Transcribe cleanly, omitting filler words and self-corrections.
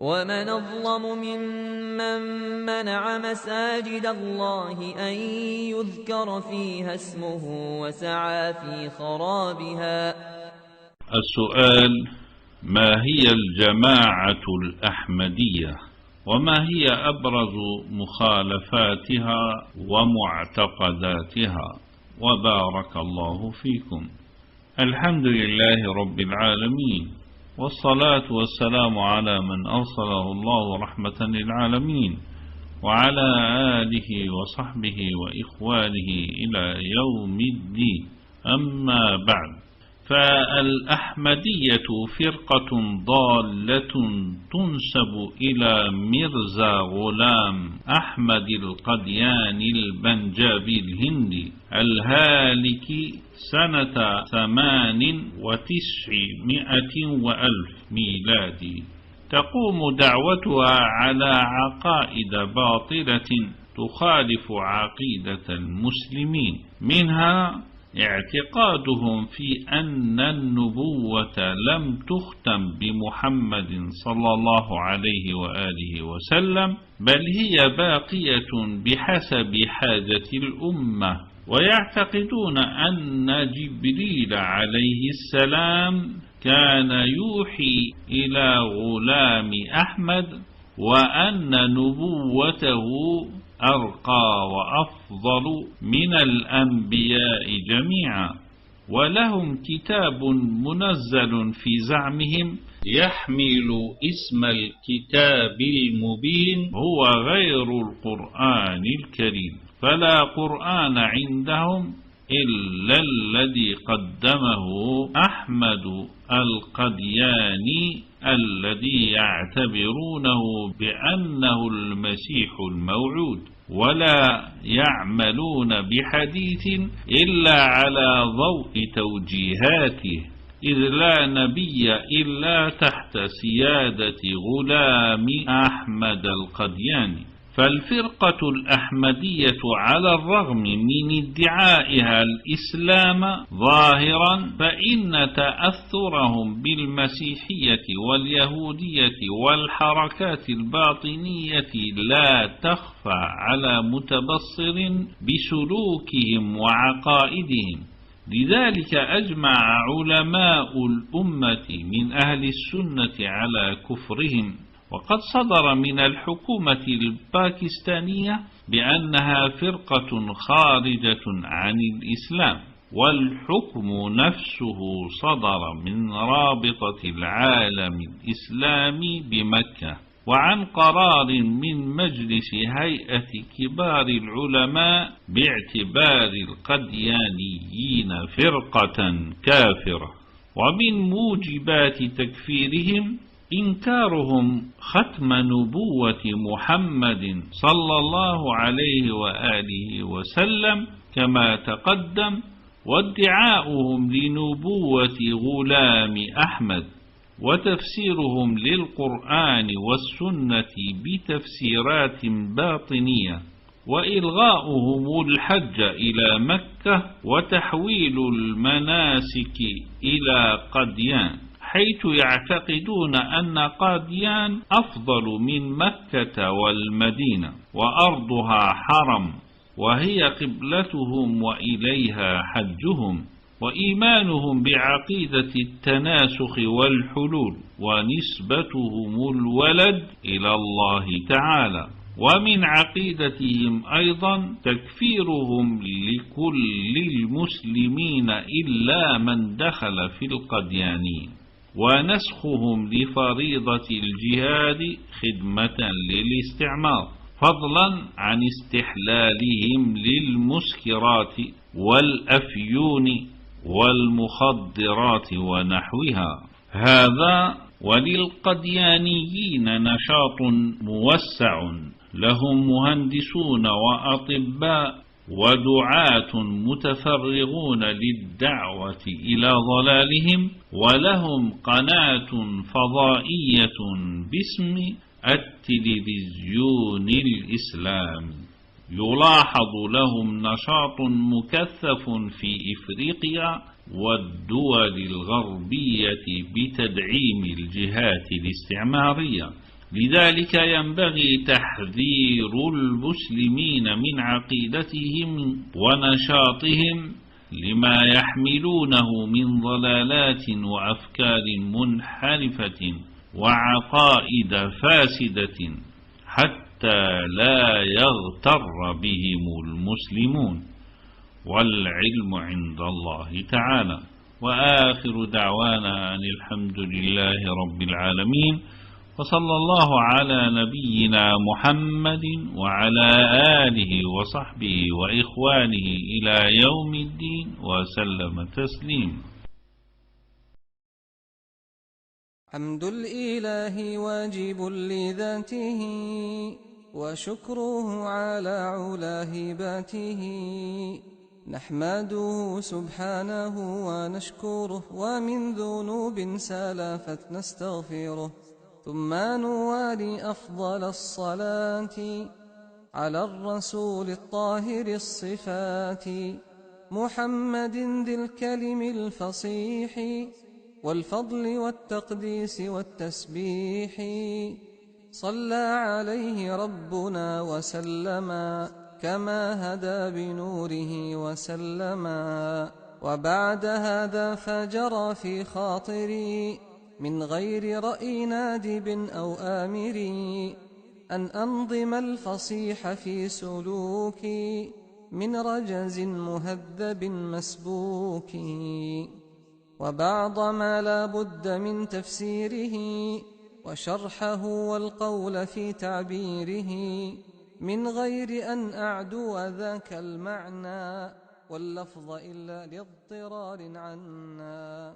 ومن أظلم ممن منع مساجد الله أن يذكر فيها اسمه وسعى في خرابها. السؤال: ما هي الجماعة الأحمدية؟ وما هي أبرز مخالفاتها ومعتقداتها؟ وبارك الله فيكم. الحمد لله رب العالمين، والصلاة والسلام على من أرسله الله رحمة للعالمين، وعلى آله وصحبه وإخوانه إلى يوم الدين. أما بعد، فالأحمدية فرقة ضالة تنسب إلى مرزا غلام أحمد القدياني البنجابي الهندي الهالك سنة 98 ميلادي. تقوم دعوتها على عقائد باطلة تخالف عقيدة المسلمين، منها اعتقادهم في أن النبوة لم تختم بمحمد صلى الله عليه وآله وسلم، بل هي باقية بحسب حاجة الأمة. ويعتقدون أن جبريل عليه السلام كان يوحي إلى غلام أحمد، وأن نبوته أرقى وأفضل من الأنبياء جميعا. ولهم كتاب منزل في زعمهم يحمل اسم الكتاب المبين، هو غير القرآن الكريم، فلا قرآن عندهم إلا الذي قدمه أحمد القدياني، الذي يعتبرونه بأنه المسيح الموعود، ولا يعملون بحديث إلا على ضوء توجيهاته، إذ لا نبي إلا تحت سيادة غلام أحمد القدياني. فالفرقة الأحمدية على الرغم من ادعائها الإسلام ظاهرا، فإن تأثرهم بالمسيحية واليهودية والحركات الباطنية لا تخفى على متبصر بسلوكهم وعقائدهم. لذلك أجمع علماء الأمة من أهل السنة على كفرهم، وقد صدر من الحكومة الباكستانية بأنها فرقة خارجة عن الإسلام، والحكم نفسه صدر من رابطة العالم الإسلامي بمكة، وعن قرار من مجلس هيئة كبار العلماء باعتبار القديانيين فرقة كافرة. ومن موجبات تكفيرهم إنكارهم ختم نبوة محمد صلى الله عليه وآله وسلم كما تقدم، وادعاؤهم لنبوة غلام أحمد، وتفسيرهم للقرآن والسنة بتفسيرات باطنية، وإلغاؤهم الحج إلى مكة، وتحويل المناسك إلى قديان، حيث يعتقدون أن قاديان أفضل من مكة والمدينة، وأرضها حرم، وهي قبلتهم وإليها حجهم. وإيمانهم بعقيدة التناسخ والحلول، ونسبتهم الولد إلى الله تعالى. ومن عقيدتهم أيضا تكفيرهم لكل المسلمين إلا من دخل في القديانين، ونسخهم لفريضة الجهاد خدمة للاستعمار، فضلا عن استحلالهم للمسكرات والأفيون والمخدرات ونحوها. هذا وللقديانيين نشاط موسع، لهم مهندسون وأطباء ودعاة متفرغون للدعوة إلى ضلالهم، ولهم قناة فضائية باسم التلفزيون الإسلامي. يلاحظ لهم نشاط مكثف في إفريقيا والدول الغربية بتدعيم الجهات الاستعمارية، لذلك ينبغي تحذير المسلمين من عقيدتهم ونشاطهم لما يحملونه من ضلالات وأفكار منحرفة وعقائد فاسدة حتى لا يغتر بهم المسلمون، والعلم عند الله تعالى. وآخر دعوانا أن الحمد لله رب العالمين، وصلى الله على نبينا محمد وعلى آله وصحبه وإخوانه إلى يوم الدين وسلم تسليما. حمد الإله واجب لذاته، وشكره على علا هباته. نحمده سبحانه ونشكره، ومن ذنوب سالفت نستغفره. ثم نوالي أفضل الصلاة على الرسول الطاهر الصفات، محمد ذي الكلم الفصيح والفضل والتقديس والتسبيح. صلى عليه ربنا وسلما، كما هدى بنوره وسلما. وبعد هذا فجرى في خاطري من غير رأي نادب أو آمر أن أنظم الفصيح في سلوكي من رجز مهذب مسبوك. وبعض ما لا بد من تفسيره وشرحه والقول في تعبيره، من غير أن أعدو ذاك المعنى واللفظ إلا لاضطرار عنا.